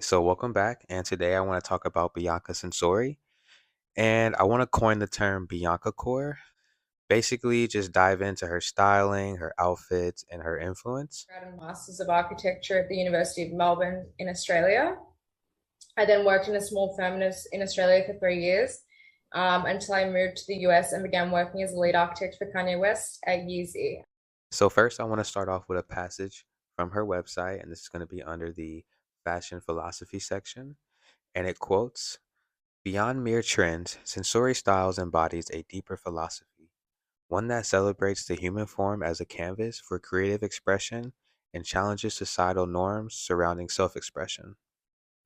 So, welcome back. And today I want to talk about Bianca Censori. And I want to coin the term Bianca Core. Basically, just dive into her styling, her outfits, and her influence. And Masters of Architecture at the University of Melbourne in Australia. I then worked in a small firm in Australia for 3 years until I moved to the US and began working as a lead architect for Kanye West at Yeezy. So, first, I want to start off with a passage from her website, and this is going to be under the fashion philosophy section. And it quotes Beyond mere trends, Censori Styles embodies a deeper philosophy, one that celebrates the human form as a canvas for creative expression and challenges societal norms surrounding self expression.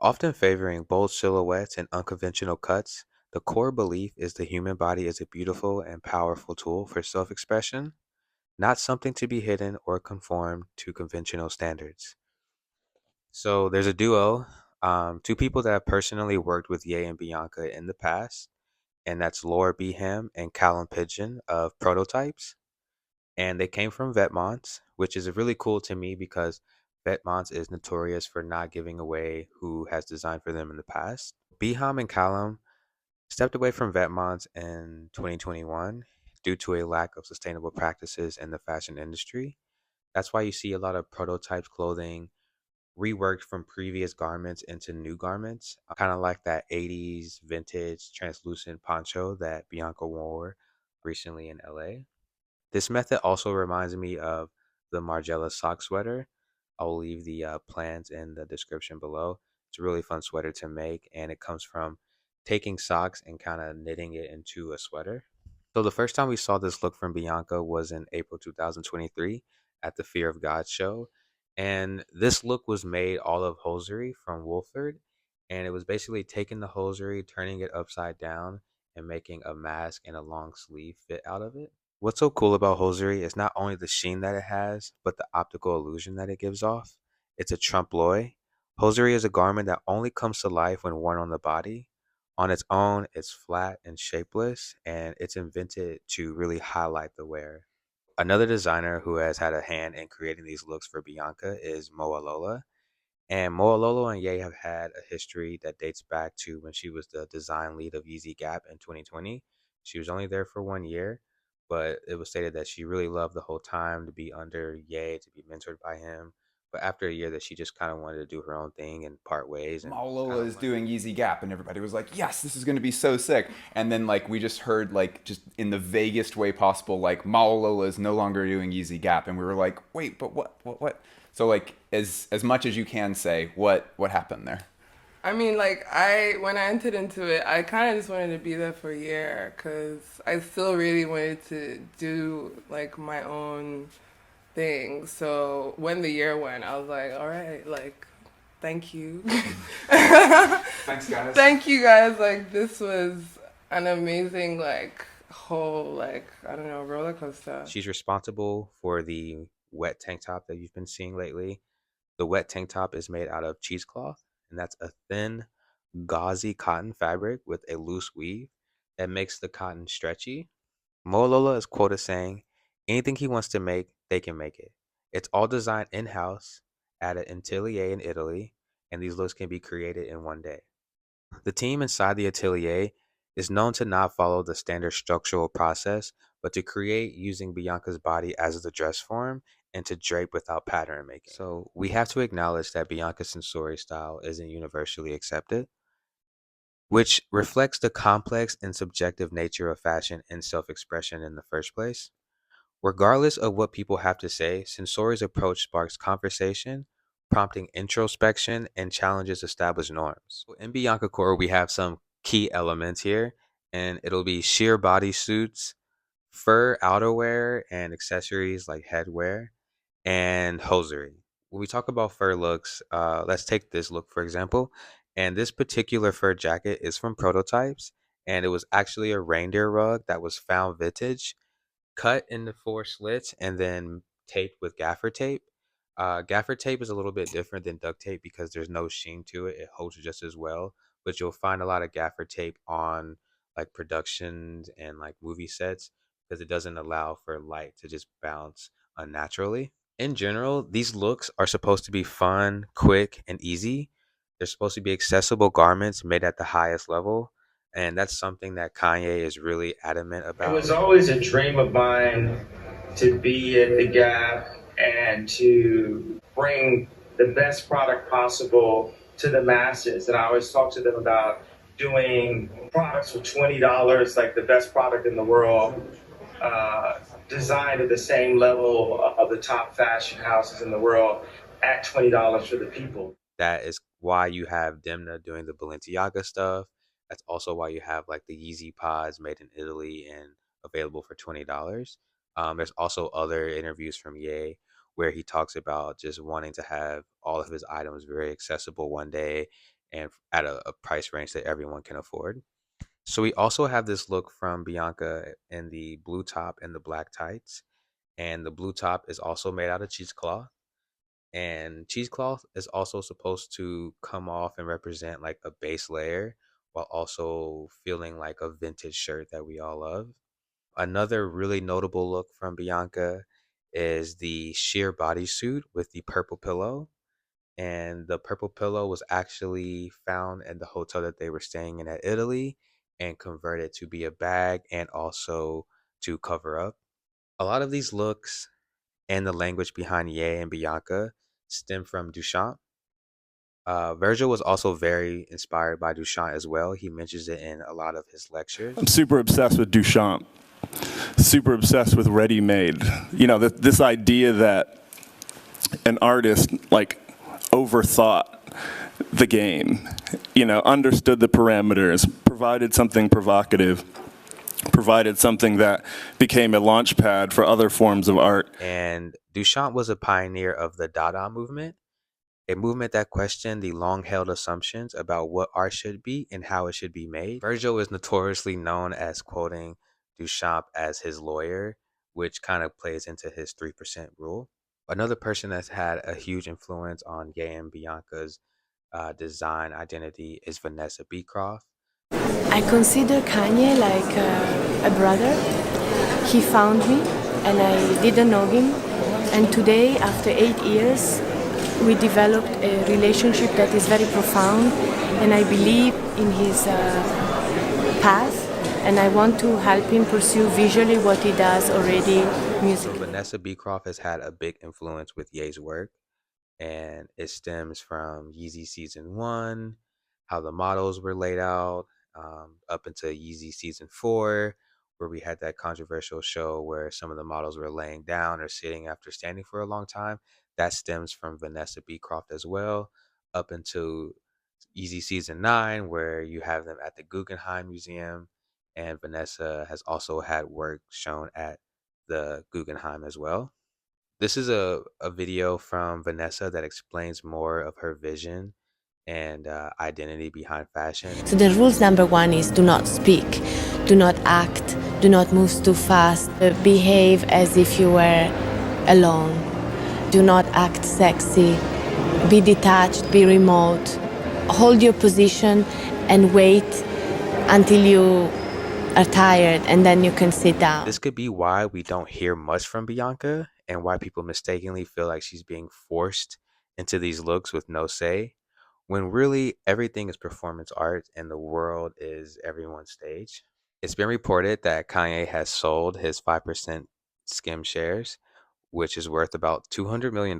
Often favoring bold silhouettes and unconventional cuts, the core belief is the human body is a beautiful and powerful tool for self expression, not something to be hidden or conform to conventional standards. So there's a duo, two people that have personally worked with Ye and Bianca in the past, and that's Laura Beeham and Callum Pigeon of Prototypes. And they came from Vetmonts, which is really cool to me because Vetmonts is notorious for not giving away who has designed for them in the past. Beham and Callum stepped away from Vetmonts in 2021 due to a lack of sustainable practices in the fashion industry. That's why you see a lot of prototypes clothing reworked from previous garments into new garments, kind of like that 80s vintage translucent poncho that Bianca wore recently in LA. This method also reminds me of the Margiela sock sweater. I'll leave the plans in the description below. It's a really fun sweater to make, and it comes from taking socks and kind of knitting it into a sweater. So the first time we saw this look from Bianca was in April 2023 at the Fear of God show. And this look was made all of hosiery from Wolford. And it was basically taking the hosiery, turning it upside down, and making a mask and a long sleeve fit out of it. What's so cool about hosiery is not only the sheen that it has, but the optical illusion that it gives off. It's a trompe l'oeil. Hosiery is a garment that only comes to life when worn on the body. On its own, it's flat and shapeless, and it's invented to really highlight the wearer. Another designer who has had a hand in creating these looks for Bianca is Moa Lola. And Moalolo and Ye have had a history that dates back to when she was the design lead of Yeezy Gap in 2020. She was only there for 1 year, but it was stated that she really loved the whole time to be under Ye, to be mentored by him. But after a year, that she just kind of wanted to do her own thing and part ways and kind Maolola of is learn. doing Easy Gap, and everybody was like, "Yes, this is going to be so sick." And then like we just heard like just in the vaguest way possible, like Maolola is no longer doing Easy Gap, and we were like, "Wait, but what?" So like as much as you can say, what happened there? I mean, like I when I entered into it, I kind of just wanted to be there for a year because I still really wanted to do like my own thing. So when the year went, I was like, all right, like thank you, Thanks, guys. thank you guys. Like this was an amazing whole I don't know roller coaster. She's responsible for the wet tank top that you've been seeing lately. The wet tank top is made out of cheesecloth, and that's a thin, gauzy cotton fabric with a loose weave that makes the cotton stretchy. Moalola is quoted saying, anything he wants to make, they can make it. It's all designed in house at an atelier in Italy, and these looks can be created in 1 day. The team inside the atelier is known to not follow the standard structural process, but to create using Bianca's body as the dress form and to drape without pattern making. So we have to acknowledge that Bianca Censori style isn't universally accepted, which reflects the complex and subjective nature of fashion and self expression in the first place. Regardless of what people have to say, Sensori's approach sparks conversation, prompting introspection and challenges established norms. In Bianca Core, we have some key elements here, and it'll be sheer bodysuits, fur outerwear, and accessories like headwear, and hosiery. When we talk about fur looks, let's take this look for example. And this particular fur jacket is from Prototypes, and it was actually a reindeer rug that was found vintage, cut into four slits, and then taped with gaffer tape. Gaffer tape is a little bit different than duct tape because there's no sheen to it. It holds just as well, but you'll find a lot of gaffer tape on like productions and like movie sets because it doesn't allow for light to just bounce unnaturally. In general, these looks are supposed to be fun, quick, and easy, They're supposed to be accessible garments made at the highest level, and that's something that Kanye is really adamant It about. was always a dream of mine to be at the Gap and to bring the best product possible to the masses. And I always talk to them about doing products for $20, like the best product in the world, uh, designed at the same level of the top fashion houses in the world at $20 for the people. That is why you have Demna doing the Balenciaga stuff. That's also why you have like the Yeezy pods made in Italy and available for $20. There's also other interviews from Ye where he talks about just wanting to have all of his items very accessible one day and at a price range that everyone can afford. So we also have this look from Bianca in the blue top and the black tights. And the blue top is also made out of cheesecloth. And cheesecloth is also supposed to come off and represent like a base layer while also feeling like a vintage shirt that we all love. Another really notable look from Bianca is the sheer bodysuit with the purple pillow. And the purple pillow was actually found in the hotel that they were staying in at Italy and converted to be a bag and also to cover up. A lot of these looks and the language behind Ye and Bianca stem from Duchamp. Virgil was also very inspired by Duchamp as well. He mentions it in a lot of his I'm lectures. super obsessed with Duchamp, super obsessed with ready-made. You know, this idea that an artist like overthought the game, you know, understood the parameters, provided something provocative, provided something that became a launch pad for other forms of art. And Duchamp was a pioneer of the Dada movement, a movement that questioned the long held assumptions about what art should be and how it should be made. Virgil is notoriously known as quoting Duchamp as his lawyer, which kind of plays into his 3% rule. Another person that's had a huge influence on Ye and Bianca's design identity is Vanessa Beecroft. I consider Kanye like a brother. He found me and I didn't know him. And today, after 8 years, we developed a relationship that is very profound. And I believe in his path. And I want to help him pursue visually what he does already So musically. Vanessa Beecroft has had a big influence with Ye's work, and it stems from Yeezy season one, how the models were laid out, up into Yeezy season four, where we had that controversial show where some of the models were laying down or sitting after standing for a long time. That stems from Vanessa Beecroft as well, up into Yeezy season nine, where you have them at the Guggenheim Museum, and Vanessa has also had work shown at the Guggenheim as well. This is a video from Vanessa that explains more of her vision and identity behind fashion. So the rules number one is do not speak, do not act, do not move too fast, behave as if you were alone, do not act sexy, be detached, be remote, hold your position and wait until you are tired and then you can sit down. This could be why we don't hear much from Bianca and why people mistakenly feel like she's being forced into these looks with no say, when really everything is performance art and the world is everyone's stage. It's been reported that Kanye has sold his 5% skim shares, which is worth about $200 million.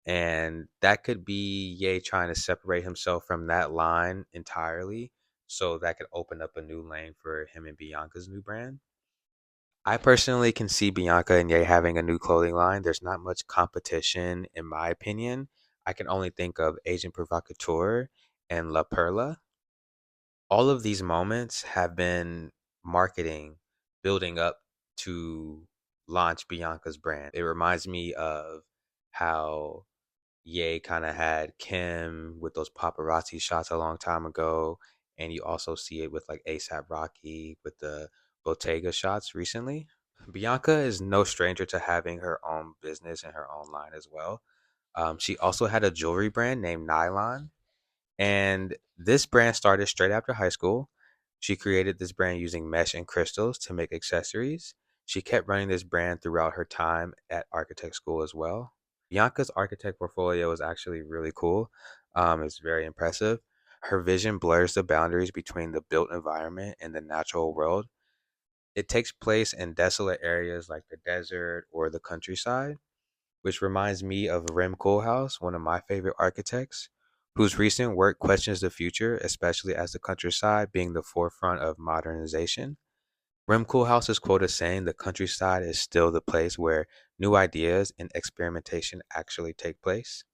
And that could be Ye trying to separate himself from that line entirely. So that could open up a new lane for him and Bianca's new brand. I personally can see Bianca and Ye having a new clothing line. There's not much competition, in my opinion. I can only think of Agent Provocateur and La Perla. All of these moments have been marketing building up to launch Bianca's brand. It reminds me of how Ye kind of had Kim with those paparazzi shots a long time ago. And you also see it with like ASAP Rocky with the Bottega shots recently. Bianca is no stranger to having her own business and her own line as well. She also had a jewelry brand named Nylon, and this brand started straight after high school. She created this brand using mesh and crystals to make accessories. She kept running this brand throughout her time at architect school as well. Bianca's architect portfolio is actually really cool. is very impressive. Her vision blurs the boundaries between the built environment and the natural world. It takes place in desolate areas like the desert or the countryside, which reminds me of Rem Koolhaas, one of my favorite architects, whose recent work questions the future, especially as the countryside being the forefront of modernization. Rem Koolhaas is quoted saying the countryside is still the place where new ideas and experimentation actually take place.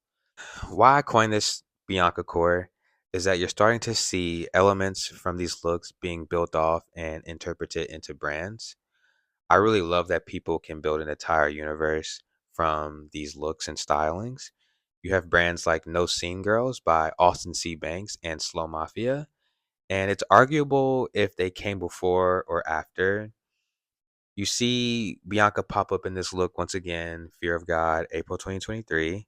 Why I coined this Bianca core is that you're starting to see elements from these looks being built off and interpreted into brands. I really love that people can build an entire universe from these looks and stylings. You have brands like No Scene Girls by Austin C. Banks and Slow Mafia, and it's arguable if they came before or after. You see Bianca pop up in this look once again, Fear of God, April 2023,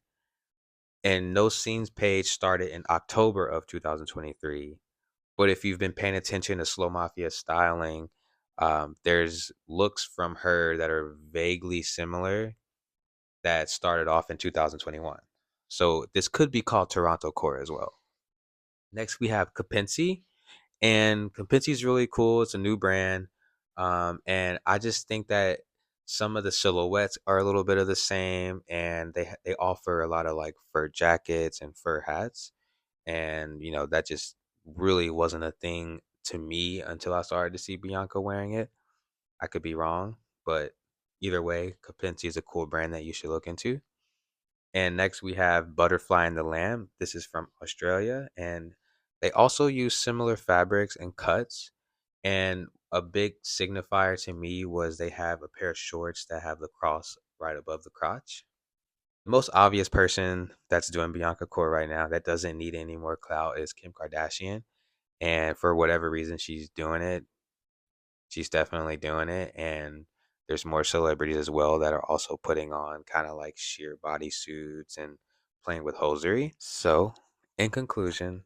and No Scenes page started in October of 2023. But if you've been paying attention to Slow Mafia styling, there's looks from her that are vaguely similar that started off in 2021. So this could be called Toronto Core as well. Next, we have Kapinski, and Kapinski is really cool. It's a new brand, and I just think that some of the silhouettes are a little bit of the same, and they offer a lot of like fur jackets and fur hats, and that just really wasn't a thing to me until I started to see Bianca wearing it. I could be wrong, but either way, Kapinski is a cool brand that you should look into. And next we have Butterfly and the Lamb. This is from Australia, and they also use similar fabrics and cuts. And a big signifier to me was they have a pair of shorts that have the cross right above the crotch. The most obvious person that's doing Bianca Core right now that doesn't need any more clout is Kim Kardashian. And for whatever reason she's doing it, she's definitely doing it. And there's more celebrities as well that are also putting on kind of like sheer bodysuits and playing with hosiery. So, in conclusion,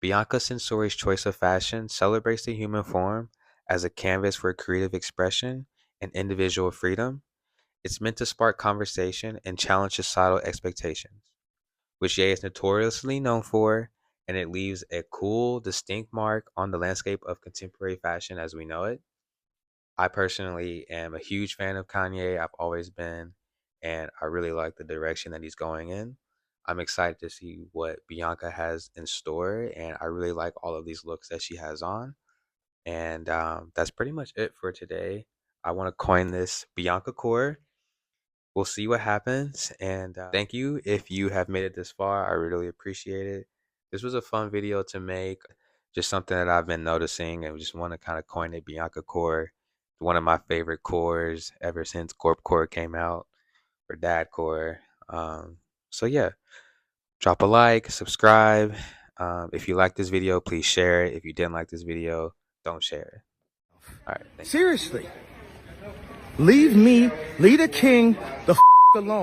Bianca Censori's choice of fashion celebrates the human form as a canvas for creative expression and individual freedom. It's meant to spark conversation and challenge societal expectations, which Ye is notoriously known for, and it leaves a cool, distinct mark on the landscape of contemporary fashion as we know it. I personally am a huge fan of Kanye. I've always been, and I really like the direction that he's going in. I'm excited to see what Bianca has in store, and I really like all of these looks that she has on. And that's pretty much it for today. I want to coin this Bianca core. We'll see what happens. And thank you if you have made it this far. I really appreciate it. This was a fun video to make. Just something that I've been noticing and just want to kind of coin it Bianca Core. One of my favorite cores ever since Corp Core came out or Dad Core. So yeah, drop a like, subscribe. If you like this video, please share it. If you didn't like this video, don't share it. All right. Thank you. Seriously. Leave me, leave the king the alone.